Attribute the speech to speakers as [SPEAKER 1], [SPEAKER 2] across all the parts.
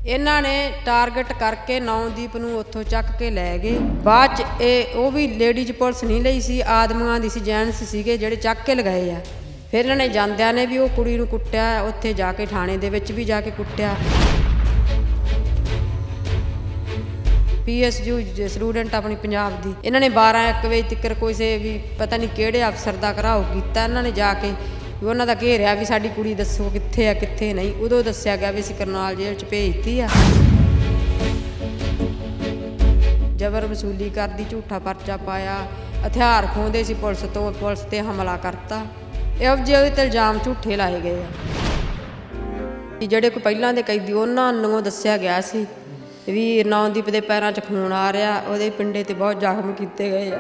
[SPEAKER 1] ਇਹਨਾਂ ਨੇ ਟਾਰਗੇਟ ਕਰਕੇ ਨੌਦੀਪ ਨੂੰ ਉੱਥੋਂ ਚੱਕ ਕੇ ਲੈ ਗਏ। ਬਾਅਦ ਚ ਉਹ ਵੀ ਲੇਡੀਜ਼ ਪੁਲਿਸ ਨਹੀਂ ਲਈ ਸੀ, ਆਦਮੀਆਂ ਦੀ ਸੀ, ਜੈਂਟਸ ਸੀਗੇ ਜਿਹੜੇ ਚੱਕ ਕੇ ਲਗਾਏ ਆ। ਫਿਰ ਇਹਨਾਂ ਨੇ ਜਾਂਦਿਆਂ ਨੇ ਵੀ ਉਹ ਕੁੜੀ ਨੂੰ ਕੁੱਟਿਆ, ਉੱਥੇ ਜਾ ਕੇ ਥਾਣੇ ਦੇ ਵਿੱਚ ਵੀ ਜਾ ਕੇ ਕੁੱਟਿਆ। PSU ਸਟੂਡੈਂਟ ਆਪਣੀ ਪੰਜਾਬ ਦੀ, ਇਹਨਾਂ ਨੇ 12-1 ਵਜੇ ਤੱਕ ਕਿਸੇ ਵੀ ਪਤਾ ਨਹੀਂ ਕਿਹੜੇ ਅਫਸਰ ਦਾ ਘਰਾਓ ਕੀਤਾ। ਇਹਨਾਂ ਨੇ ਜਾ ਕੇ ਵੀ ਉਹਨਾਂ ਦਾ ਘੇਰਿਆ ਵੀ ਸਾਡੀ ਕੁੜੀ ਦੱਸੋ ਕਿੱਥੇ ਆ ਕਿੱਥੇ ਨਹੀਂ। ਉਦੋਂ ਦੱਸਿਆ ਗਿਆ ਵੀ ਅਸੀਂ ਕਰਨਾਲ ਜੇਲ੍ਹ 'ਚ ਭੇਜਤੀ ਆ। ਜ਼ਬਰ ਵਸੂਲੀ ਕਰਦੀ, ਝੂਠਾ ਪਰਚਾ ਪਾਇਆ, ਹਥਿਆਰ ਖੋਹਦੇ ਸੀ ਪੁਲਿਸ ਤੋਂ, ਪੁਲਿਸ 'ਤੇ ਹਮਲਾ ਕਰਤਾ। ਇਹੋ ਜਿਹੇ ਉਹਦੇ 'ਤੇ ਇਲਜ਼ਾਮ ਝੂਠੇ ਲਾਏ ਗਏ ਆ। ਜਿਹੜੇ ਕੋਈ ਪਹਿਲਾਂ ਦੇ ਕੈਦੀ ਉਹਨਾਂ ਨੂੰ ਦੱਸਿਆ ਗਿਆ ਸੀ ਵੀ ਨੌਦੀਪ ਦੇ ਪੈਰਾਂ 'ਚ ਖੂਨ ਆ ਰਿਹਾ, ਉਹਦੇ ਪਿੰਡੇ 'ਤੇ ਬਹੁਤ ਜ਼ਖਮ ਕੀਤੇ ਗਏ ਆ।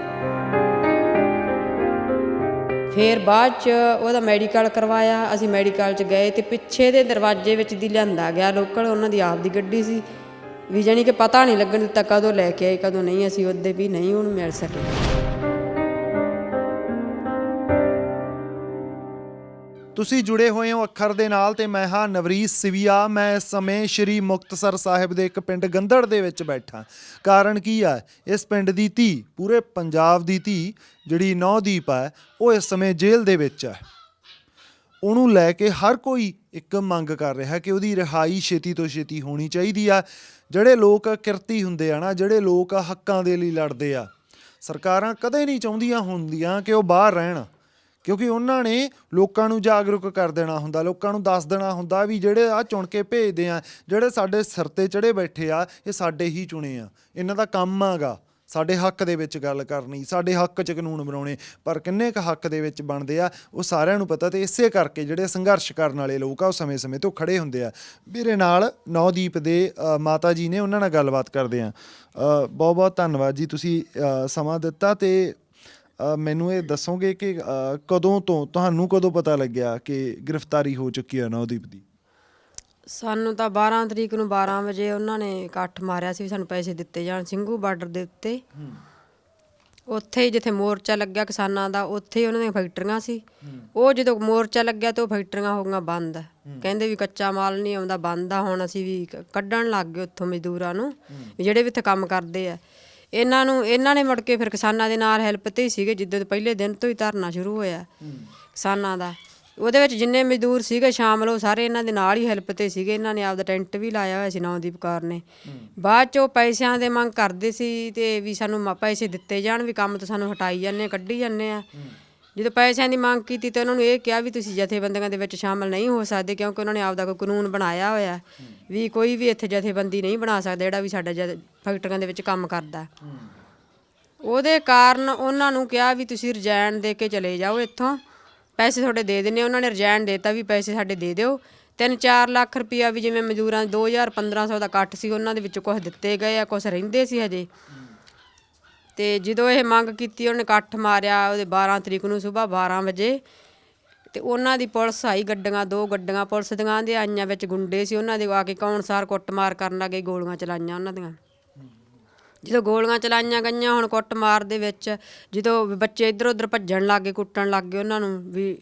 [SPEAKER 1] ਫਿਰ ਬਾਅਦ 'ਚ ਉਹਦਾ ਮੈਡੀਕਲ ਕਰਵਾਇਆ। ਅਸੀਂ ਮੈਡੀਕਲ 'ਚ ਗਏ ਅਤੇ ਪਿੱਛੇ ਦੇ ਦਰਵਾਜ਼ੇ ਵਿੱਚ ਦੀ ਲਿਆਂਦਾ ਗਿਆ ਲੋਕਲ, ਉਹਨਾਂ ਦੀ ਆਪ ਦੀ ਗੱਡੀ ਸੀ ਵੀ ਜਾਣੀ ਕਿ ਪਤਾ ਨਹੀਂ ਲੱਗਣ ਦਿੱਤਾ ਕਦੋਂ ਲੈ ਕੇ ਆਏ ਕਦੋਂ ਨਹੀਂ। ਅਸੀਂ ਉਹਦੇ ਵੀ ਨਹੀਂ ਉਹਨੂੰ ਮਿਲ ਸਕੇ।
[SPEAKER 2] ਤੁਸੀਂ ਜੁੜੇ ਹੋਏ ਹੋ ਅੱਖਰ ਦੇ ਨਾਲ ਤੇ ਮੈਂ ਹਾਂ ਨਵਰੀਤ ਸਿਵੀਆ। ਮੈਂ ਇਸ ਸਮੇਂ ਸ਼੍ਰੀ ਮੁਕਤਸਰ ਸਾਹਿਬ ਦੇ ਇੱਕ ਪਿੰਡ ਗੰਦੜ ਦੇ ਵਿੱਚ ਬੈਠਾ। ਕਾਰਨ ਕੀ ਆ, ਇਸ ਪਿੰਡ ਦੀ ਧੀ, ਪੂਰੇ ਪੰਜਾਬ ਦੀ ਧੀ ਜਿਹੜੀ ਨੌਦੀਪ ਹੈ, ਉਹ ਇਸ ਸਮੇਂ ਜੇਲ੍ਹ ਦੇ ਵਿੱਚ ਹੈ। ਉਹਨੂੰ ਲੈ ਕੇ ਹਰ ਕੋਈ ਇੱਕ ਮੰਗ ਕਰ ਰਿਹਾ ਕਿ ਉਹਦੀ ਰਿਹਾਈ ਛੇਤੀ ਤੋਂ ਛੇਤੀ ਹੋਣੀ ਚਾਹੀਦੀ ਆ। ਜਿਹੜੇ ਲੋਕ ਕਿਰਤੀ ਹੁੰਦੇ ਆ ਨਾ, ਜਿਹੜੇ ਲੋਕ ਹੱਕਾਂ ਦੇ ਲਈ ਲੜਦੇ ਆ, ਸਰਕਾਰਾਂ ਕਦੇ ਨਹੀਂ ਚਾਹੁੰਦੀਆਂ ਹੁੰਦੀਆਂ ਕਿ ਉਹ ਬਾਹਰ ਰਹਿਣ, ਕਿਉਂਕਿ ਉਹਨਾਂ ਨੇ ਲੋਕਾਂ ਨੂੰ ਜਾਗਰੂਕ ਕਰ ਦੇਣਾ ਹੁੰਦਾ, ਲੋਕਾਂ ਨੂੰ ਦੱਸ ਦੇਣਾ ਹੁੰਦਾ ਵੀ ਜਿਹੜੇ ਆ ਚੁਣ ਕੇ ਭੇਜਦੇ ਆ, ਜਿਹੜੇ ਸਾਡੇ ਸਿਰ 'ਤੇ ਚੜ੍ਹੇ ਬੈਠੇ ਆ, ਇਹ ਸਾਡੇ ਹੀ ਚੁਣੇ ਆ, ਇਹਨਾਂ ਦਾ ਕੰਮ ਆਗਾ ਸਾਡੇ ਹੱਕ ਦੇ ਵਿੱਚ ਗੱਲ ਕਰਨੀ, ਸਾਡੇ ਹੱਕ 'ਚ ਕਾਨੂੰਨ ਬਣਾਉਣੇ। ਪਰ ਕਿੰਨੇ ਕੁ ਹੱਕ ਦੇ ਵਿੱਚ ਬਣਦੇ ਆ ਉਹ ਸਾਰਿਆਂ ਨੂੰ ਪਤਾ। ਅਤੇ ਇਸੇ ਕਰਕੇ ਜਿਹੜੇ ਸੰਘਰਸ਼ ਕਰਨ ਵਾਲੇ ਲੋਕ ਆ ਉਹ ਸਮੇਂ-ਸਮੇਂ ਤੋਂ ਖੜ੍ਹੇ ਹੁੰਦੇ ਆ। ਮੇਰੇ ਨਾਲ ਨੌਦੀਪ ਦੇ ਮਾਤਾ ਜੀ ਨੇ, ਉਹਨਾਂ ਨਾਲ ਗੱਲਬਾਤ ਕਰਦੇ ਆ। ਬਹੁਤ ਬਹੁਤ ਧੰਨਵਾਦ ਜੀ, ਤੁਸੀਂ ਸਮਾਂ ਦਿੱਤਾ। ਅਤੇ ਮੈਨੂੰ ਇਹ ਦੱਸੋਗੇ ਕਿ ਕਦੋਂ ਤੋਂ, ਤੁਹਾਨੂੰ ਕਦੋਂ ਪਤਾ ਲੱਗਿਆ ਕਿ ਗ੍ਰਿਫਤਾਰੀ ਹੋ ਚੁੱਕੀ ਹੈ ਨੌਦੀਪ ਦੀ?
[SPEAKER 1] ਸਾਨੂੰ ਤਾਂ 12 ਤਰੀਕ ਨੂੰ 12 ਵਜੇ ਉਹਨਾਂ ਨੇ ਇਕੱਠ ਮਾਰਿਆ ਸੀ ਵੀ ਸਾਨੂੰ ਪੈਸੇ ਦਿੱਤੇ ਜਾਣ ਸਿੰਘੂ ਬਾਰਡਰ ਦੇ ਉੱਤੇ। ਉੱਥੇ ਹੀ ਜਿੱਥੇ ਮੋਰਚਾ ਲੱਗਿਆ ਕਿਸਾਨਾਂ ਦਾ, ਉੱਥੇ ਹੀ ਉਹਨਾਂ ਦੀਆਂ ਫੈਕਟਰੀਆਂ ਸੀ। ਉਹ ਜਦੋਂ ਮੋਰਚਾ ਲੱਗਿਆ ਤਾਂ ਉਹ ਫੈਕਟਰੀਆਂ ਹੋ ਗਈਆਂ ਬੰਦ। ਕਹਿੰਦੇ ਵੀ ਕੱਚਾ ਮਾਲ ਨਹੀਂ ਆਉਂਦਾ, ਬੰਦ ਆ। ਹੁਣ ਅਸੀਂ ਵੀ ਕੱਢਣ ਲੱਗ ਗਏ ਉੱਥੋਂ ਮਜ਼ਦੂਰਾਂ ਨੂੰ, ਜਿਹੜੇ ਵੀ ਇੱਥੇ ਕੰਮ ਕਰਦੇ ਆ। ਇਹਨਾਂ ਨੇ ਮੁੜ ਕੇ ਫਿਰ ਕਿਸਾਨਾਂ ਦੇ ਨਾਲ ਹੈਲਪ 'ਤੇ ਹੀ ਸੀਗੇ। ਜਿੱਦਾਂ ਪਹਿਲੇ ਦਿਨ ਤੋਂ ਹੀ ਧਰਨਾ ਸ਼ੁਰੂ ਹੋਇਆ ਕਿਸਾਨਾਂ ਦਾ, ਉਹਦੇ ਵਿੱਚ ਜਿੰਨੇ ਮਜ਼ਦੂਰ ਸੀਗੇ ਸ਼ਾਮਲ, ਉਹ ਸਾਰੇ ਇਹਨਾਂ ਦੇ ਨਾਲ ਹੀ ਹੈਲਪ 'ਤੇ ਸੀਗੇ। ਇਹਨਾਂ ਨੇ ਆਪਦਾ ਟੈਂਟ ਵੀ ਲਾਇਆ ਹੋਇਆ ਸੀ ਨੌਦੀਪ ਕੌਰ ਨੇ। ਬਾਅਦ 'ਚ ਉਹ ਪੈਸਿਆਂ ਦੇ ਮੰਗ ਕਰਦੇ ਸੀ ਅਤੇ ਵੀ ਸਾਨੂੰ ਪੈਸੇ ਦਿੱਤੇ ਜਾਣ, ਵੀ ਕੰਮ ਤੋਂ ਸਾਨੂੰ ਹਟਾਈ ਜਾਂਦੇ, ਕੱਢੀ ਜਾਂਦੇ ਆ। ਜਦੋਂ ਪੈਸਿਆਂ ਦੀ ਮੰਗ ਕੀਤੀ ਤਾਂ ਉਹਨਾਂ ਨੂੰ ਇਹ ਕਿਹਾ ਵੀ ਤੁਸੀਂ ਜਥੇਬੰਦੀਆਂ ਦੇ ਵਿੱਚ ਸ਼ਾਮਲ ਨਹੀਂ ਹੋ ਸਕਦੇ, ਕਿਉਂਕਿ ਉਹਨਾਂ ਨੇ ਆਪਦਾ ਕੋਈ ਕਾਨੂੰਨ ਬਣਾਇਆ ਹੋਇਆ ਵੀ ਕੋਈ ਵੀ ਇੱਥੇ ਜਥੇਬੰਦੀ ਨਹੀਂ ਬਣਾ ਸਕਦਾ ਜਿਹੜਾ ਵੀ ਸਾਡਾ ਫੈਕਟਰੀਆਂ ਦੇ ਵਿੱਚ ਕੰਮ ਕਰਦਾ। ਉਹਦੇ ਕਾਰਨ ਉਹਨਾਂ ਨੂੰ ਕਿਹਾ ਵੀ ਤੁਸੀਂ ਰਿਜ਼ਾਈਨ ਦੇ ਕੇ ਚਲੇ ਜਾਓ ਇੱਥੋਂ, ਪੈਸੇ ਤੁਹਾਡੇ ਦੇ ਦਿੰਦੇ। ਉਹਨਾਂ ਨੇ ਰਿਜ਼ਾਈਨ ਦੇਤਾ ਵੀ ਪੈਸੇ ਸਾਡੇ ਦੇ ਦਿਓ। 3-4 ਲੱਖ ਰੁਪਈਆ ਵੀ ਜਿਵੇਂ ਮਜ਼ਦੂਰਾਂ 2000-1500 ਦਾ ਇਕੱਠ ਸੀ, ਉਹਨਾਂ ਦੇ ਵਿੱਚੋਂ ਕੁਛ ਦਿੱਤੇ ਗਏ ਆ, ਕੁਛ ਰਹਿੰਦੇ ਸੀ ਹਜੇ। ਅਤੇ ਜਦੋਂ ਇਹ ਮੰਗ ਕੀਤੀ ਉਹਨੇ ਇਕੱਠ ਮਾਰਿਆ ਉਹਦੇ 12 ਤਰੀਕ ਨੂੰ ਸੁਬਾਹ 12 ਵਜੇ। ਅਤੇ ਉਹਨਾਂ ਦੀ ਪੁਲਿਸ ਆਈ, ਗੱਡੀਆਂ 2 ਗੱਡੀਆਂ ਪੁਲਿਸ ਦੀਆਂ ਦੇ ਆਈਆਂ, ਵਿੱਚ ਗੁੰਡੇ ਸੀ ਉਹਨਾਂ ਦੇ। ਆ ਕੇ ਕੌਣ ਸਾਰ ਕੁੱਟਮਾਰ ਕਰਨ ਲੱਗੇ, ਗੋਲੀਆਂ ਚਲਾਈਆਂ ਉਹਨਾਂ ਦੀਆਂ। ਜਦੋਂ ਗੋਲੀਆਂ ਚਲਾਈਆਂ ਗਈਆਂ, ਹੁਣ ਕੁੱਟਮਾਰ ਦੇ ਵਿੱਚ ਜਦੋਂ ਬੱਚੇ ਇੱਧਰ ਉੱਧਰ ਭੱਜਣ ਲੱਗ ਗਏ, ਕੁੱਟਣ ਲੱਗ ਗਏ ਉਹਨਾਂ ਨੂੰ, ਵੀ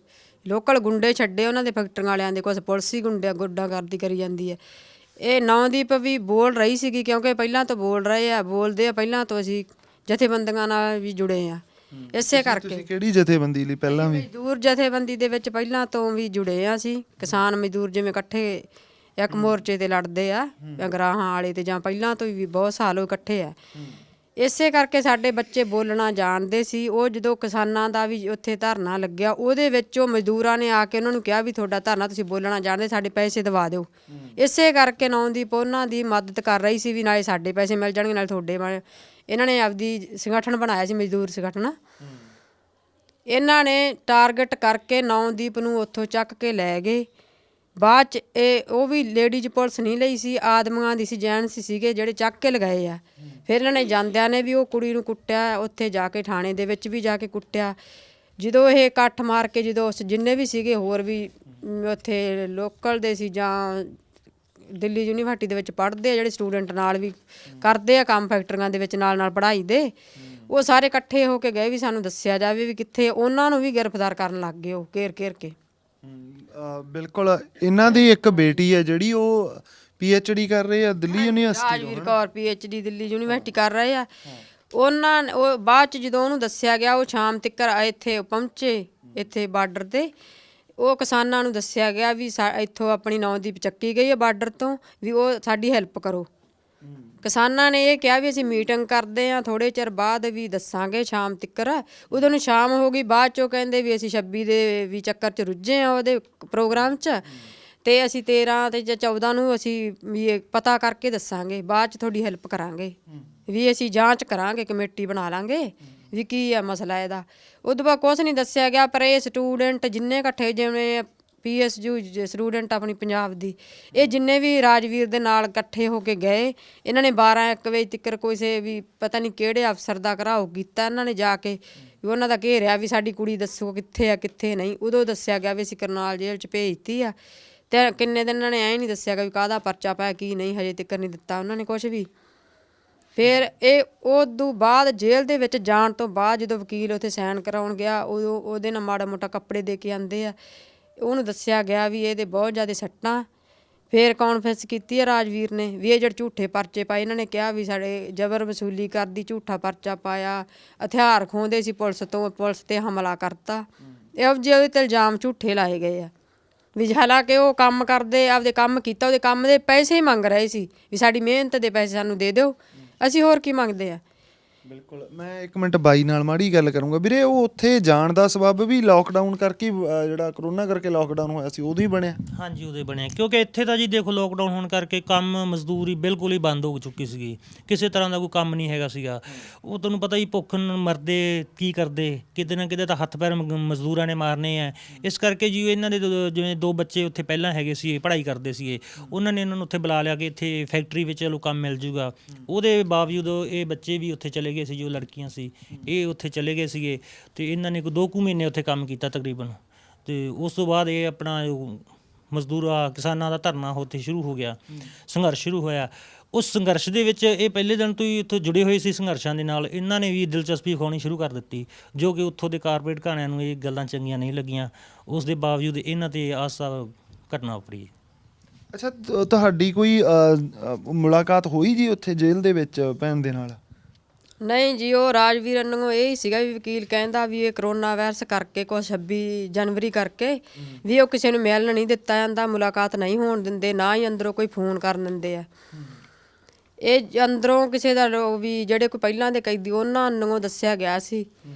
[SPEAKER 1] ਲੋਕਲ ਗੁੰਡੇ ਛੱਡੇ ਉਹਨਾਂ ਦੇ ਫੈਕਟਰੀਆਂ ਵਾਲਿਆਂ ਦੇ, ਕੁਛ ਪੁਲਿਸ ਹੀ ਗੁੰਡਾਗਰਦੀ ਕਰੀ ਜਾਂਦੀ ਹੈ। ਇਹ ਨੌਦੀਪ ਵੀ ਬੋਲ ਰਹੀ ਸੀਗੀ, ਕਿਉਂਕਿ ਪਹਿਲਾਂ ਤੋਂ ਬੋਲਦੇ ਆ ਪਹਿਲਾਂ ਤੋਂ। ਅਸੀਂ ਜਥੇਬੰਦੀਆਂ ਨਾਲ ਵੀ ਜੁੜੇ ਆ, ਇਸੇ ਕਰਕੇ।
[SPEAKER 2] ਕਿਹੜੀ ਜਥੇਬੰਦੀ ਲਈ ਪਹਿਲਾਂ ਵੀ?
[SPEAKER 1] ਮਜ਼ਦੂਰ ਜਥੇਬੰਦੀ ਦੇ ਵਿੱਚ ਪਹਿਲਾਂ ਤੋਂ ਵੀ ਜੁੜੇ ਆ ਅਸੀਂ। ਕਿਸਾਨ ਮਜ਼ਦੂਰ ਜਿਵੇਂ ਇਕੱਠੇ ਇੱਕ ਮੋਰਚੇ 'ਤੇ ਲੜਦੇ ਆ ਗਰਾਹਾਂ ਵਾਲੇ 'ਤੇ, ਜਾਂ ਪਹਿਲਾਂ ਤੋਂ ਵੀ ਬਹੁਤ ਸਾਲ ਉਹ ਇਕੱਠੇ ਆ। ਇਸੇ ਕਰਕੇ ਸਾਡੇ ਬੱਚੇ ਬੋਲਣਾ ਜਾਣਦੇ ਸੀ। ਉਹ ਜਦੋਂ ਕਿਸਾਨਾਂ ਦਾ ਵੀ ਉੱਥੇ ਧਰਨਾ ਲੱਗਿਆ, ਉਹਦੇ ਵਿੱਚ ਉਹ ਮਜ਼ਦੂਰਾਂ ਨੇ ਆ ਕੇ ਉਹਨਾਂ ਨੂੰ ਕਿਹਾ ਵੀ ਤੁਹਾਡਾ ਧਰਨਾ, ਤੁਸੀਂ ਬੋਲਣਾ ਜਾਣਦੇ, ਸਾਡੇ ਪੈਸੇ ਦਵਾ ਦਿਓ। ਇਸੇ ਕਰਕੇ ਨੌਦੀਪ ਉਹਨਾਂ ਦੀ ਮਦਦ ਕਰ ਰਹੀ ਸੀ ਵੀ ਨਾਲੇ ਸਾਡੇ ਪੈਸੇ ਮਿਲ ਜਾਣਗੇ, ਨਾਲੇ ਤੁਹਾਡੇ। ਇਹਨਾਂ ਨੇ ਆਪਦੀ ਸੰਗਠਨ ਬਣਾਇਆ ਸੀ, ਮਜ਼ਦੂਰ ਸੰਗਠਨ। ਇਹਨਾਂ ਨੇ ਟਾਰਗੇਟ ਕਰਕੇ ਨੌਦੀਪ ਨੂੰ ਉੱਥੋਂ ਚੱਕ ਕੇ ਲੈ ਗਏ। ਬਾਅਦ 'ਚ ਉਹ ਵੀ ਲੇਡੀਜ਼ ਪੁਲਿਸ ਨਹੀਂ ਲਈ ਸੀ, ਆਦਮੀਆਂ ਦੀ ਸੀ, ਜੈਂਟਸ ਸੀਗੇ ਜਿਹੜੇ ਚੱਕ ਕੇ ਲਗਾਏ ਆ। ਫਿਰ ਇਹਨਾਂ ਨੇ ਜਾਂਦਿਆਂ ਨੇ ਵੀ ਉਹ ਕੁੜੀ ਨੂੰ ਕੁੱਟਿਆ, ਉੱਥੇ ਜਾ ਕੇ ਥਾਣੇ ਦੇ ਵਿੱਚ ਵੀ ਜਾ ਕੇ ਕੁੱਟਿਆ। ਜਦੋਂ ਇਹ ਇਕੱਠ ਮਾਰ ਕੇ, ਜਦੋਂ ਜਿੰਨੇ ਵੀ ਸੀਗੇ ਹੋਰ ਵੀ ਉੱਥੇ ਲੋਕਲ ਦੇ ਸੀ ਜਾਂ ਦਿੱਲੀ ਯੂਨੀਵਰਸਿਟੀ ਦੇ ਵਿੱਚ ਪੜ੍ਹਦੇ ਆ ਜਿਹੜੇ ਸਟੂਡੈਂਟ, ਨਾਲ ਵੀ ਕਰਦੇ ਆ ਕੰਮ ਫੈਕਟਰੀਆਂ ਦੇ ਵਿੱਚ ਨਾਲ ਪੜ੍ਹਾਈ ਦੇ, ਉਹ ਸਾਰੇ ਇਕੱਠੇ ਹੋ ਕੇ ਗਏ ਵੀ ਸਾਨੂੰ ਦੱਸਿਆ ਜਾਵੇ ਵੀ ਕਿੱਥੇ। ਉਹਨਾਂ ਨੂੰ ਵੀ ਗ੍ਰਿਫਤਾਰ ਕਰਨ ਲੱਗ ਗਏ ਉਹ ਘੇਰ ਕੇ।
[SPEAKER 2] ਬਿਲਕੁਲ। ਇਹਨਾਂ ਦੀ ਇੱਕ ਬੇਟੀ ਹੈ ਜਿਹੜੀ ਉਹ PhD ਕਰ ਰਹੇ ਆ Delhi university
[SPEAKER 1] Rajveer Kaur PhD Delhi university ਕਰ ਰਹੇ ਆ। ਉਹ ਬਾਅਦ ਚ ਜਦੋਂ ਉਹਨੂੰ ਦੱਸਿਆ ਗਿਆ, ਉਹ ਸ਼ਾਮ ਤੱਕ ਇੱਥੇ ਪਹੁੰਚੇ, ਇੱਥੇ ਬਾਰਡਰ ਤੇ ਉਹ ਕਿਸਾਨਾਂ ਨੂੰ ਦੱਸਿਆ ਗਿਆ ਵੀ ਇੱਥੋਂ ਆਪਣੀ ਨੌਦੀਪ ਚੱਕੀ ਗਈ ਹੈ ਬਾਰਡਰ ਤੋਂ, ਵੀ ਉਹ ਸਾਡੀ ਹੈਲਪ ਕਰੋ। ਕਿਸਾਨਾਂ ਨੇ ਇਹ ਕਿਹਾ ਵੀ ਅਸੀਂ ਮੀਟਿੰਗ ਕਰਦੇ ਹਾਂ, ਥੋੜ੍ਹੇ ਚਿਰ ਬਾਅਦ ਵੀ ਦੱਸਾਂਗੇ ਸ਼ਾਮ ਤੱਕ। ਉਦੋਂ ਨੂੰ ਸ਼ਾਮ ਹੋ ਗਈ, ਬਾਅਦ ਚੋਂ ਕਹਿੰਦੇ ਵੀ ਅਸੀਂ 26 ਦੇ ਵੀ ਚੱਕਰ 'ਚ ਰੁੱਝੇ ਹਾਂ ਉਹਦੇ ਪ੍ਰੋਗਰਾਮ 'ਚ, ਤੇ ਅਸੀਂ 13 ਤੇ ਜਾਂ 14 ਨੂੰ ਅਸੀਂ ਵੀ ਇਹ ਪਤਾ ਕਰਕੇ ਦੱਸਾਂਗੇ, ਬਾਅਦ 'ਚ ਤੁਹਾਡੀ ਹੈਲਪ ਕਰਾਂਗੇ, ਵੀ ਅਸੀਂ ਜਾਂਚ ਕਰਾਂਗੇ, ਕਮੇਟੀ ਬਣਾ ਲਾਂਗੇ ਵੀ ਕੀ ਆ ਮਸਲਾ ਇਹਦਾ। ਉਦੋਂ ਬਾਅਦ ਕੁਛ ਨਹੀਂ ਦੱਸਿਆ ਗਿਆ। ਪਰ ਇਹ ਸਟੂਡੈਂਟ ਜਿੰਨੇ ਇਕੱਠੇ, ਜਿਵੇਂ PSU ਸਟੂਡੈਂਟ ਆਪਣੀ ਪੰਜਾਬ ਦੀ, ਇਹ ਜਿੰਨੇ ਵੀ ਰਾਜਵੀਰ ਦੇ ਨਾਲ ਇਕੱਠੇ ਹੋ ਕੇ ਗਏ, ਇਹਨਾਂ ਨੇ 12-1 ਵਜੇ ਤੱਕ ਕਿਸੇ ਵੀ ਪਤਾ ਨਹੀਂ ਕਿਹੜੇ ਅਫਸਰ ਦਾ ਘਰਾਓ ਕੀਤਾ। ਇਹਨਾਂ ਨੇ ਜਾ ਕੇ ਵੀ ਉਹਨਾਂ ਦਾ ਘੇਰਿਆ ਵੀ ਸਾਡੀ ਕੁੜੀ ਦੱਸੋ ਕਿੱਥੇ ਆ ਕਿੱਥੇ ਨਹੀਂ। ਉਦੋਂ ਦੱਸਿਆ ਗਿਆ ਵੀ ਅਸੀਂ ਕਰਨਾਲ ਜੇਲ੍ਹ 'ਚ ਭੇਜਤੀ ਆ, ਤੇ ਕਿੰਨੇ ਦਿਨ ਇਹਨਾਂ ਨੇ ਐਂ ਨਹੀਂ ਦੱਸਿਆ ਗਿਆ ਵੀ ਕਾਹਦਾ ਪਰਚਾ ਪਾਇਆ ਕੀ ਨਹੀਂ, ਹਜੇ ਤੱਕ ਨਹੀਂ ਦਿੱਤਾ ਉਹਨਾਂ ਨੇ ਕੁਛ ਵੀ। ਫਿਰ ਇਹ ਉਦੋਂ ਬਾਅਦ ਜੇਲ੍ਹ ਦੇ ਵਿੱਚ ਜਾਣ ਤੋਂ ਬਾਅਦ ਜਦੋਂ ਵਕੀਲ ਉੱਥੇ ਸਾਈਨ ਕਰਾਉਣ ਗਿਆ, ਉਦੋਂ ਉਹਦੇ ਨਾਲ ਮਾੜਾ ਮੋਟਾ ਕੱਪੜੇ ਦੇ ਕੇ ਆਉਂਦੇ ਆ, ਉਹਨੂੰ ਦੱਸਿਆ ਗਿਆ ਵੀ ਇਹਦੇ ਬਹੁਤ ਜ਼ਿਆਦਾ ਸੱਟਾਂ। ਫਿਰ ਕੌਨਫਰੰਸ ਕੀਤੀ ਹੈ ਰਾਜਵੀਰ ਨੇ ਵੀ ਇਹ ਜਿਹੜੇ ਝੂਠੇ ਪਰਚੇ ਪਾਏ, ਇਹਨਾਂ ਨੇ ਕਿਹਾ ਵੀ ਸਾਡੇ ਜ਼ਬਰ ਵਸੂਲੀ ਕਰਦੀ, ਝੂਠਾ ਪਰਚਾ ਪਾਇਆ, ਹਥਿਆਰ ਖੋਹਦੇ ਸੀ ਪੁਲਿਸ ਤੋਂ, ਪੁਲਿਸ 'ਤੇ ਹਮਲਾ ਕਰਤਾ। ਇਹੋ ਜਿਹੇ ਉਹਦੇ 'ਤੇ ਇਲਜ਼ਾਮ ਝੂਠੇ ਲਾਏ ਗਏ ਆ ਵੀ ਹਾਲਾਂਕਿ ਉਹ ਕੰਮ ਕਰਦੇ, ਆਪਦੇ ਕੰਮ ਕੀਤਾ, ਉਹਦੇ ਕੰਮ ਦੇ ਪੈਸੇ ਹੀ ਮੰਗ ਰਹੇ ਸੀ ਵੀ ਸਾਡੀ ਮਿਹਨਤ ਦੇ ਪੈਸੇ ਸਾਨੂੰ ਦੇ ਦਿਓ, ਅਸੀਂ ਹੋਰ ਕੀ ਮੰਗਦੇ ਆ।
[SPEAKER 2] ਬਿਲਕੁਲ। ਮੈਂ 1 ਮਿੰਟ ਬਾਈ ਨਾਲ ਮਾੜੀ ਗੱਲ ਕਰੂੰਗਾ ਵੀਰੇ। ਉਹ ਉੱਥੇ ਜਾਣ ਦਾ ਸਬੱਬ ਵੀ ਲੋਕਡਾਊਨ ਕਰਕੇ, ਜਿਹੜਾ ਕਰੋਨਾ ਕਰਕੇ ਲੋਕਡਾਊਨ ਹੋਇਆ ਸੀ, ਉਦੋਂ ਹੀ ਬਣਿਆ?
[SPEAKER 3] ਹਾਂਜੀ, ਉਦੋਂ ਹੀ ਬਣਿਆ, ਕਿਉਂਕਿ ਇੱਥੇ ਤਾਂ ਜੀ ਦੇਖੋ ਲੋਕਡਾਊਨ ਹੋਣ ਕਰਕੇ ਕੰਮ ਮਜ਼ਦੂਰੀ ਬਿਲਕੁਲ ਹੀ ਬੰਦ ਹੋ ਚੁੱਕੀ ਸੀਗੀ, ਕਿਸੇ ਤਰ੍ਹਾਂ ਦਾ ਕੋਈ ਕੰਮ ਨਹੀਂ ਹੈਗਾ ਸੀਗਾ। ਉਹ ਤੁਹਾਨੂੰ ਪਤਾ ਹੀ ਭੁੱਖ ਮਰਦੇ ਕੀ ਕਰਦੇ, ਕਿਤੇ ਨਾ ਕਿਤੇ ਤਾਂ ਹੱਥ ਪੈਰ ਮਜ਼ਦੂਰਾਂ ਨੇ ਮਾਰਨੇ ਆ। ਇਸ ਕਰਕੇ ਜੀ ਇਹਨਾਂ ਦੇ ਜਿਵੇਂ 2 ਬੱਚੇ ਉੱਥੇ ਪਹਿਲਾਂ ਹੈਗੇ ਸੀ, ਪੜ੍ਹਾਈ ਕਰਦੇ ਸੀਗੇ, ਉਹਨਾਂ ਨੇ ਇਹਨਾਂ ਨੂੰ ਉੱਥੇ ਬੁਲਾ ਲਿਆ ਕਿ ਇੱਥੇ ਫੈਕਟਰੀ ਵਿੱਚ ਚਲੋ ਕੰਮ ਮਿਲ ਜੂਗਾ। ਉਹਦੇ ਬਾਵਜੂਦ ਇਹ ਬੱਚੇ ਵੀ ਉੱਥੇ ਚਲੇ ਗਏ ਸੀ, ਜੋ ਲੜਕੀਆਂ ਸੀ ਇਹ ਉੱਥੇ ਚਲੇ ਗਏ ਸੀਗੇ, ਤੇ ਇਹਨਾਂ ਨੇ 2 ਕੁ ਮਹੀਨੇ ਉੱਥੇ ਕੰਮ ਕੀਤਾ ਤਕਰੀਬਨ। ਤੇ ਉਸ ਤੋਂ ਬਾਅਦ ਇਹ ਆਪਣਾ ਮਜ਼ਦੂਰਾਂ ਕਿਸਾਨਾਂ ਦਾ ਧਰਨਾ ਉੱਥੇ ਸ਼ੁਰੂ ਹੋ ਗਿਆ, ਸੰਘਰਸ਼ ਸ਼ੁਰੂ ਹੋਇਆ। ਉਸ ਸੰਘਰਸ਼ ਦੇ ਵਿੱਚ ਇਹ ਪਹਿਲੇ ਦਿਨ ਤੋਂ ਹੀ ਉੱਥੋਂ ਜੁੜੇ ਹੋਏ ਸੀ ਸੰਘਰਸ਼ਾਂ ਦੇ ਨਾਲ, ਇਹਨਾਂ ਨੇ ਵੀ ਦਿਲਚਸਪੀ ਵਿਖਾਉਣੀ ਸ਼ੁਰੂ ਕਰ ਦਿੱਤੀ, ਜੋ ਕਿ ਉੱਥੋਂ ਦੇ ਕਾਰਪੋਰੇਟ ਘਾਣਿਆਂ ਨੂੰ ਇਹ ਗੱਲਾਂ ਚੰਗੀਆਂ ਨਹੀਂ ਲੱਗੀਆਂ। ਉਸ ਦੇ ਬਾਵਜੂਦ ਇਹਨਾਂ 'ਤੇ ਆਸਾ ਘਟਨਾ ਵਾਪਰੀ।
[SPEAKER 2] ਅੱਛਾ, ਤੁਹਾਡੀ ਕੋਈ ਮੁਲਾਕਾਤ ਹੋਈ ਜੀ ਉੱਥੇ ਜੇਲ੍ਹ ਦੇ ਵਿੱਚ ਭੈਣ ਦੇ ਨਾਲ?
[SPEAKER 1] ਨਹੀਂ ਜੀ, ਉਹ ਰਾਜਵੀਰ ਨੂੰ ਇਹ ਹੀ ਸੀਗਾ ਵੀ ਵਕੀਲ ਕਹਿੰਦਾ ਵੀ ਇਹ ਕਰੋਨਾ ਵਾਇਰਸ ਕਰਕੇ, ਕੁਛ 26 ਜਨਵਰੀ ਕਰਕੇ ਵੀ ਉਹ ਕਿਸੇ ਨੂੰ ਮਿਲਣ ਨਹੀਂ ਦਿੱਤਾ ਜਾਂਦਾ, ਮੁਲਾਕਾਤ ਨਹੀਂ ਹੋਣ ਦਿੰਦੇ, ਨਾ ਹੀ ਅੰਦਰੋਂ ਕੋਈ ਫੋਨ ਕਰਨ ਦਿੰਦੇ ਆ। ਇਹ ਅੰਦਰੋਂ ਕਿਸੇ ਦਾ ਵੀ ਜਿਹੜੇ ਕੋਈ ਪਹਿਲਾਂ ਦੇ ਕੈਦੀ, ਉਹਨਾਂ ਨੂੰ ਦੱਸਿਆ ਗਿਆ ਸੀ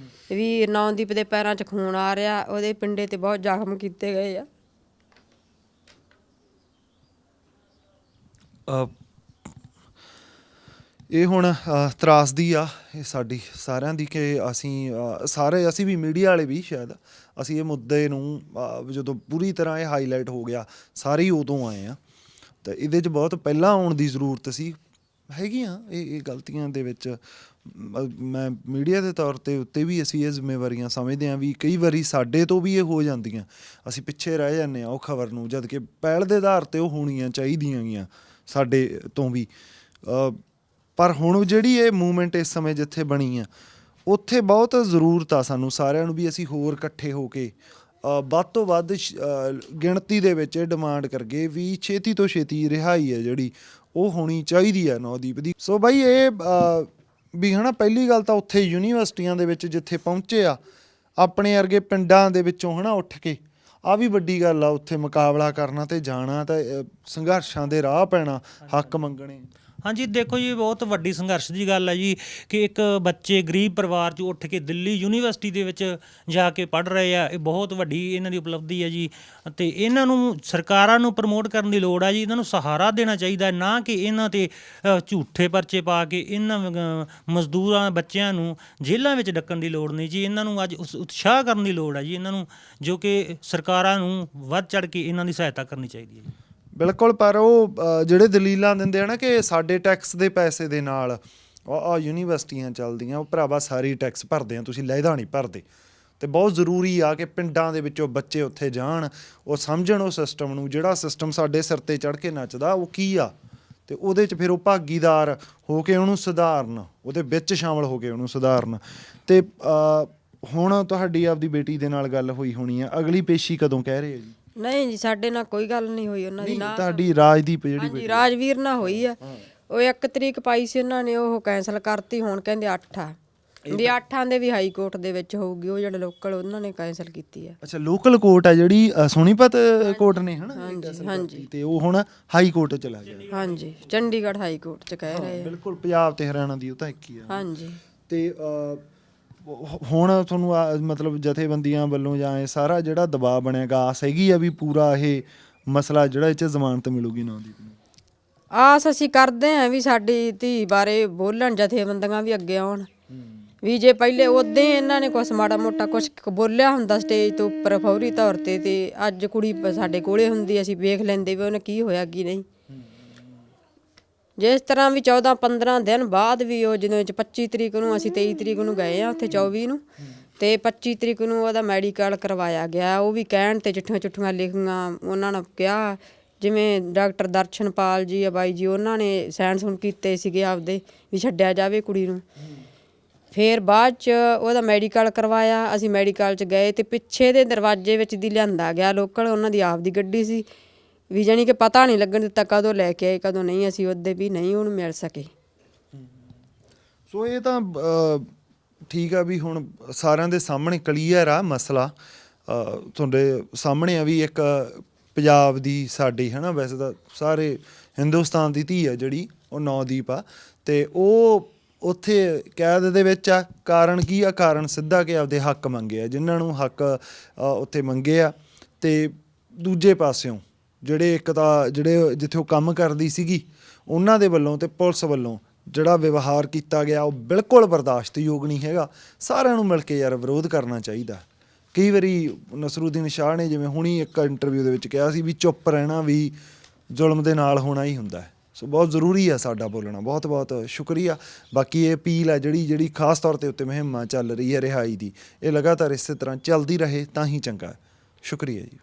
[SPEAKER 1] ਵੀ ਨੌਦੀਪ ਦੇ ਪੈਰਾਂ 'ਚ ਖੂਨ ਆ ਰਿਹਾ, ਉਹਦੇ ਪਿੰਡੇ 'ਤੇ ਬਹੁਤ ਜ਼ਖਮ ਕੀਤੇ ਗਏ ਆ।
[SPEAKER 2] ਇਹ ਹੁਣ ਤਰਾਸਦੀ ਆ ਇਹ ਸਾਡੀ ਸਾਰਿਆਂ ਦੀ ਕਿ ਅਸੀਂ ਵੀ ਮੀਡੀਆ ਵਾਲੇ ਵੀ ਸ਼ਾਇਦ ਅਸੀਂ ਇਹ ਮੁੱਦੇ ਨੂੰ ਜਦੋਂ ਪੂਰੀ ਤਰ੍ਹਾਂ ਇਹ ਹਾਈਲਾਈਟ ਹੋ ਗਿਆ, ਸਾਰੇ ਹੀ ਉਦੋਂ ਆਏ ਆ। ਤਾਂ ਇਹਦੇ 'ਚ ਬਹੁਤ ਪਹਿਲਾਂ ਆਉਣ ਦੀ ਜ਼ਰੂਰਤ ਸੀ। ਹੈਗੀਆਂ ਇਹ ਗਲਤੀਆਂ ਦੇ ਵਿੱਚ, ਮੈਂ ਮੀਡੀਆ ਦੇ ਤੌਰ 'ਤੇ ਉੱਤੇ ਵੀ ਅਸੀਂ ਇਹ ਜ਼ਿੰਮੇਵਾਰੀਆਂ ਸਮਝਦੇ ਹਾਂ ਵੀ ਕਈ ਵਾਰੀ ਸਾਡੇ ਤੋਂ ਵੀ ਇਹ ਹੋ ਜਾਂਦੀਆਂ, ਅਸੀਂ ਪਿੱਛੇ ਰਹਿ ਜਾਂਦੇ ਹਾਂ ਉਹ ਖਬਰ ਨੂੰ, ਜਦ ਕਿ ਪਹਿਲ ਦੇ ਆਧਾਰ 'ਤੇ ਉਹ ਹੋਣੀਆਂ ਚਾਹੀਦੀਆਂ ਗੀਆਂ ਸਾਡੇ ਤੋਂ ਵੀ। ਪਰ ਹੁਣ ਜਿਹੜੀ ਇਹ ਮੂਵਮੈਂਟ ਇਸ ਸਮੇਂ ਜਿੱਥੇ ਬਣੀ ਆ, ਉੱਥੇ ਬਹੁਤ ਜ਼ਰੂਰਤ ਆ ਸਾਨੂੰ ਸਾਰਿਆਂ ਨੂੰ ਵੀ ਅਸੀਂ ਹੋਰ ਇਕੱਠੇ ਹੋ ਕੇ ਵੱਧ ਤੋਂ ਵੱਧ ਗਿਣਤੀ ਦੇ ਵਿੱਚ ਇਹ ਡਿਮਾਂਡ ਕਰਗੇ ਵੀ ਛੇਤੀ ਤੋਂ ਛੇਤੀ ਰਿਹਾਈ ਹੈ ਜਿਹੜੀ ਉਹ ਹੋਣੀ ਚਾਹੀਦੀ ਹੈ ਨੌਦੀਪ ਦੀ। ਸੋ ਬਾਈ ਇਹ ਵੀ ਹੈ ਨਾ, ਪਹਿਲੀ ਗੱਲ ਤਾਂ ਉੱਥੇ ਯੂਨੀਵਰਸਿਟੀਆਂ ਦੇ ਵਿੱਚ ਜਿੱਥੇ ਪਹੁੰਚੇ ਆ, ਆਪਣੇ ਵਰਗੇ ਪਿੰਡਾਂ ਦੇ ਵਿੱਚੋਂ ਹੈ ਨਾ ਉੱਠ ਕੇ, ਆ ਵੀ ਵੱਡੀ ਗੱਲ ਆ, ਉੱਥੇ ਮੁਕਾਬਲਾ ਕਰਨਾ ਤੇ ਜਾਣਾ, ਤਾਂ ਸੰਘਰਸ਼ਾਂ ਦੇ ਰਾਹ ਪੈਣਾ, ਹੱਕ ਮੰਗਣੇ।
[SPEAKER 3] ਹਾਂਜੀ, ਦੇਖੋ ਜੀ, ਬਹੁਤ ਵੱਡੀ ਸੰਘਰਸ਼ ਦੀ ਗੱਲ ਹੈ ਜੀ ਕਿ ਇੱਕ ਬੱਚੇ ਗਰੀਬ ਪਰਿਵਾਰ 'ਚ ਉੱਠ ਕੇ ਦਿੱਲੀ ਯੂਨੀਵਰਸਿਟੀ ਦੇ ਵਿੱਚ ਜਾ ਕੇ ਪੜ੍ਹ ਰਹੇ ਆ। ਇਹ ਬਹੁਤ ਵੱਡੀ ਇਹਨਾਂ ਦੀ ਉਪਲਬਧੀ ਹੈ ਜੀ, ਅਤੇ ਇਹਨਾਂ ਨੂੰ ਸਰਕਾਰਾਂ ਨੂੰ ਪ੍ਰਮੋਟ ਕਰਨ ਦੀ ਲੋੜ ਹੈ ਜੀ। ਇਹਨਾਂ ਨੂੰ ਸਹਾਰਾ ਦੇਣਾ ਚਾਹੀਦਾ, ਨਾ ਕਿ ਇਹਨਾਂ 'ਤੇ ਝੂਠੇ ਪਰਚੇ ਪਾ ਕੇ ਇਹਨਾਂ ਮਜ਼ਦੂਰਾਂ ਬੱਚਿਆਂ ਨੂੰ ਜੇਲ੍ਹਾਂ ਵਿੱਚ ਡੱਕਣ ਦੀ ਲੋੜ ਨਹੀਂ ਜੀ। ਇਹਨਾਂ ਨੂੰ ਅੱਜ ਉਤਸ਼ਾਹ ਕਰਨ ਦੀ ਲੋੜ ਹੈ ਜੀ, ਇਹਨਾਂ ਨੂੰ, ਜੋ ਕਿ ਸਰਕਾਰਾਂ ਨੂੰ ਵੱਧ ਚੜ੍ਹ ਕੇ ਇਹਨਾਂ ਦੀ ਸਹਾਇਤਾ ਕਰਨੀ ਚਾਹੀਦੀ ਹੈ ਜੀ।
[SPEAKER 2] ਬਿਲਕੁਲ। ਪਰ ਉਹ ਜਿਹੜੇ ਦਲੀਲਾਂ ਦਿੰਦੇ ਆ ਨਾ ਕਿ ਸਾਡੇ ਟੈਕਸ ਦੇ ਪੈਸੇ ਦੇ ਨਾਲ ਯੂਨੀਵਰਸਿਟੀਆਂ ਚੱਲਦੀਆਂ, ਉਹ ਭਰਾਵਾ ਸਾਰੇ ਟੈਕਸ ਭਰਦੇ ਆ, ਤੁਸੀਂ ਲਹਿਦਾ ਨਹੀਂ ਭਰਦੇ। ਅਤੇ ਬਹੁਤ ਜ਼ਰੂਰੀ ਆ ਕਿ ਪਿੰਡਾਂ ਦੇ ਵਿੱਚੋਂ ਬੱਚੇ ਉੱਥੇ ਜਾਣ, ਉਹ ਸਮਝਣ ਉਹ ਸਿਸਟਮ ਨੂੰ, ਜਿਹੜਾ ਸਿਸਟਮ ਸਾਡੇ ਸਿਰ 'ਤੇ ਚੜ੍ਹ ਕੇ ਨੱਚਦਾ ਉਹ ਕੀ ਆ, ਅਤੇ ਉਹਦੇ 'ਚ ਫਿਰ ਉਹ ਭਾਗੀਦਾਰ ਹੋ ਕੇ ਉਹਨੂੰ ਸੁਧਾਰਨ, ਉਹਦੇ ਵਿੱਚ ਸ਼ਾਮਲ ਹੋ ਕੇ ਉਹਨੂੰ ਸੁਧਾਰਨ। ਅਤੇ ਹੁਣ ਤੁਹਾਡੀ ਆਪਦੀ ਬੇਟੀ ਦੇ ਨਾਲ ਗੱਲ ਹੋਈ ਹੋਣੀ ਆ, ਅਗਲੀ ਪੇਸ਼ੀ ਕਦੋਂ ਕਹਿ ਰਹੇ ਆ ਜੀ?
[SPEAKER 1] ਨਹੀਂ ਜੀ, ਸਾਡੇ ਨਾਲ ਕੋਈ ਗੱਲ ਨਹੀਂ ਹੋਈ ਉਹਨਾਂ ਦੀ ਨਾ।
[SPEAKER 2] ਤੁਹਾਡੀ ਰਾਜਦੀਪ ਜਿਹੜੀ
[SPEAKER 1] ਹਾਂਜੀ, ਰਾਜਵੀਰ ਨਾਲ ਹੋਈ ਆ। ਉਹ 1 ਤਰੀਕ ਪਾਈ ਸੀ ਉਹਨਾਂ ਨੇ, ਉਹ ਕੈਂਸਲ ਕਰਤੀ। ਹੁਣ ਕਹਿੰਦੇ 8 ਆ, ਵੀ 8 ਦੇ ਵੀ ਹਾਈ ਕੋਰਟ ਦੇ ਵਿੱਚ ਹੋਊਗੀ। ਉਹ ਜਿਹੜੇ ਲੋਕਲ ਉਹਨਾਂ ਨੇ ਕੈਂਸਲ ਕੀਤੀ ਆ।
[SPEAKER 2] ਅੱਛਾ, ਲੋਕਲ ਕੋਰਟ ਆ ਜਿਹੜੀ ਸੋਨੀਪਤ ਕੋਰਟ ਨੇ ਹਨਾ,
[SPEAKER 1] ਹਾਂਜੀ ਹਾਂਜੀ
[SPEAKER 2] ਤੇ ਉਹ ਹੁਣ ਹਾਈ ਕੋਰਟ ਚਲਾ ਗਿਆ।
[SPEAKER 1] ਹਾਂਜੀ, ਚੰਡੀਗੜ੍ਹ ਹਾਈ ਕੋਰਟ ਚ ਕਹਿ ਰਹੇ ਆ।
[SPEAKER 2] ਬਿਲਕੁਲ, ਪੰਜਾਬ ਤੇ ਹਰਿਆਣਾ ਦੀ ਉਹ ਤਾਂ ਇੱਕ ਹੀ ਆ।
[SPEAKER 1] ਹਾਂਜੀ,
[SPEAKER 2] ਤੇ ਹੁਣ ਤੁਹਾਨੂੰ ਮਤਲਬ ਜਥੇਬੰਦੀਆਂ ਵੱਲੋਂ ਜਾਂ ਇਹ ਸਾਰਾ ਜਿਹੜਾ ਦਬਾਅ ਬਣਿਆਗਾ, ਆਸ ਹੈਗੀ ਆ ਵੀ ਪੂਰਾ ਇਹ ਮਸਲਾ ਜਿਹੜਾ ਇਹ 'ਚ ਜ਼ਮਾਨਤ ਮਿਲੂਗੀ ਨੌਦੀਪ ਨੂੰ?
[SPEAKER 1] ਆਸ ਅਸੀਂ ਕਰਦੇ ਹਾਂ ਵੀ ਸਾਡੀ ਧੀ ਬਾਰੇ ਬੋਲਣ, ਜਥੇਬੰਦੀਆਂ ਵੀ ਅੱਗੇ ਆਉਣ। ਵੀ ਜੇ ਪਹਿਲੇ ਉਦੋਂ ਹੀ ਇਹਨਾਂ ਨੇ ਕੁਛ ਮਾੜਾ ਮੋਟਾ ਕੁਛ ਬੋਲਿਆ ਹੁੰਦਾ ਸਟੇਜ ਤੋਂ ਉੱਪਰ ਫੌਰੀ ਤੌਰ ਤੇ ਅੱਜ ਕੁੜੀ ਸਾਡੇ ਕੋਲੇ ਹੁੰਦੀ, ਅਸੀਂ ਵੇਖ ਲੈਂਦੇ ਵੀ ਉਹਨੇ ਕੀ ਹੋਇਆ ਕੀ ਨਹੀਂ। ਜਿਸ ਤਰ੍ਹਾਂ ਵੀ 14-15 ਦਿਨ ਬਾਅਦ ਵੀ ਉਹ ਜਦੋਂ 25 ਤਰੀਕ ਨੂੰ, ਅਸੀਂ 23 ਤਰੀਕ ਨੂੰ ਗਏ ਆ ਉੱਥੇ 24 ਨੂੰ, ਤੇ 25 ਤਰੀਕ ਨੂੰ ਉਹਦਾ ਮੈਡੀਕਲ ਕਰਵਾਇਆ ਗਿਆ। ਉਹ ਵੀ ਕਹਿਣ ਤੇ ਚਿੱਠੀਆਂ ਲਿਖੀਆਂ ਉਹਨਾਂ ਨੇ ਕਿਹਾ, ਜਿਵੇਂ ਡਾਕਟਰ ਦਰਸ਼ਨਪਾਲ ਜੀ ਆ ਬਾਈ ਜੀ, ਉਹਨਾਂ ਨੇ ਸਾਈਨ ਸੂਨ ਕੀਤੇ ਸੀਗੇ ਆਪਦੇ ਵੀ ਛੱਡਿਆ ਜਾਵੇ ਕੁੜੀ ਨੂੰ। ਫਿਰ ਬਾਅਦ 'ਚ ਉਹਦਾ ਮੈਡੀਕਲ ਕਰਵਾਇਆ। ਅਸੀਂ ਮੈਡੀਕਲ 'ਚ ਗਏ ਤੇ ਪਿੱਛੇ ਦੇ ਦਰਵਾਜ਼ੇ ਵਿੱਚ ਦੀ ਲਿਆਂਦਾ ਗਿਆ ਲੋਕਲ, ਉਹਨਾਂ ਦੀ ਆਪਦੀ ਗੱਡੀ ਸੀ। ਵੀ ਜਾਣੀ ਕਿ ਪਤਾ ਨਹੀਂ ਲੱਗਣ ਦਿੱਤਾ ਕਦੋਂ ਲੈ ਕੇ ਆਏ ਕਦੋਂ ਨਹੀਂ। ਅਸੀਂ ਉਹਦੇ ਵੀ ਨਹੀਂ ਉਹਨੂੰ ਮਿਲ ਸਕੇ।
[SPEAKER 2] ਸੋ ਇਹ ਤਾਂ ਠੀਕ ਆ ਵੀ ਹੁਣ ਸਾਰਿਆਂ ਦੇ ਸਾਹਮਣੇ ਕਲੀਅਰ ਆ ਮਸਲਾ, ਤੁਹਾਡੇ ਸਾਹਮਣੇ ਆ ਵੀ ਇੱਕ ਪੰਜਾਬ ਦੀ ਸਾਡੀ ਹੈ ਨਾ, ਵੈਸੇ ਤਾਂ ਸਾਰੇ ਹਿੰਦੁਸਤਾਨ ਦੀ ਧੀ ਆ ਜਿਹੜੀ ਉਹ ਨੌਦੀਪ ਆ, ਤੇ ਉਹ ਉੱਥੇ ਕੈਦ ਦੇ ਵਿੱਚ ਆ। ਕਾਰਨ ਕੀ ਆ? ਕਾਰਨ ਸਿੱਧਾ ਕਿ ਆਪਦੇ ਹੱਕ ਮੰਗੇ ਆ, ਜਿਨ੍ਹਾਂ ਨੂੰ ਹੱਕ ਉੱਥੇ ਮੰਗੇ ਆ। ਤੇ ਦੂਜੇ ਪਾਸਿਓਂ ਜਿਹੜੇ ਇੱਕ ਤਾਂ ਜਿਹੜੇ ਜਿੱਥੇ ਉਹ ਕੰਮ ਕਰਦੀ ਸੀਗੀ, ਉਹਨਾਂ ਦੇ ਵੱਲੋਂ ਤੇ ਪੁਲਿਸ ਵੱਲੋਂ ਜਿਹੜਾ ਵਿਵਹਾਰ ਕੀਤਾ ਗਿਆ ਉਹ ਬਿਲਕੁਲ ਬਰਦਾਸ਼ਤਯੋਗ ਨਹੀਂ ਹੈਗਾ। ਸਾਰਿਆਂ ਨੂੰ ਮਿਲ ਕੇ ਯਾਰ ਵਿਰੋਧ ਕਰਨਾ ਚਾਹੀਦਾ। ਕਈ ਵਾਰੀ ਨਸਰੂਦੀਨ ਸ਼ਾਹ ਨੇ ਜਿਵੇਂ ਹੁਣੀ ਇੱਕ ਇੰਟਰਵਿਊ ਦੇ ਵਿੱਚ ਕਿਹਾ ਸੀ ਵੀ ਚੁੱਪ ਰਹਿਣਾ ਵੀ ਜ਼ੁਲਮ ਦੇ ਨਾਲ ਹੋਣਾ ਹੀ ਹੁੰਦਾ ਹੈ। ਸੋ ਬਹੁਤ ਜ਼ਰੂਰੀ ਆ ਸਾਡਾ ਬੋਲਣਾ। ਬਹੁਤ ਬਹੁਤ ਸ਼ੁਕਰੀਆ। ਬਾਕੀ ਇਹ ਅਪੀਲ ਆ ਜਿਹੜੀ ਖਾਸ ਤੌਰ 'ਤੇ ਉੱਤੇ ਮੁਹਿੰਮ ਚੱਲ ਰਹੀ ਹੈ ਰਿਹਾਈ ਦੀ, ਇਹ ਲਗਾਤਾਰ ਇਸੇ ਤਰ੍ਹਾਂ ਚੱਲਦੀ ਰਹੇ ਤਾਂ ਹੀ ਚੰਗਾ। ਸ਼ੁਕਰੀਆ ਜੀ।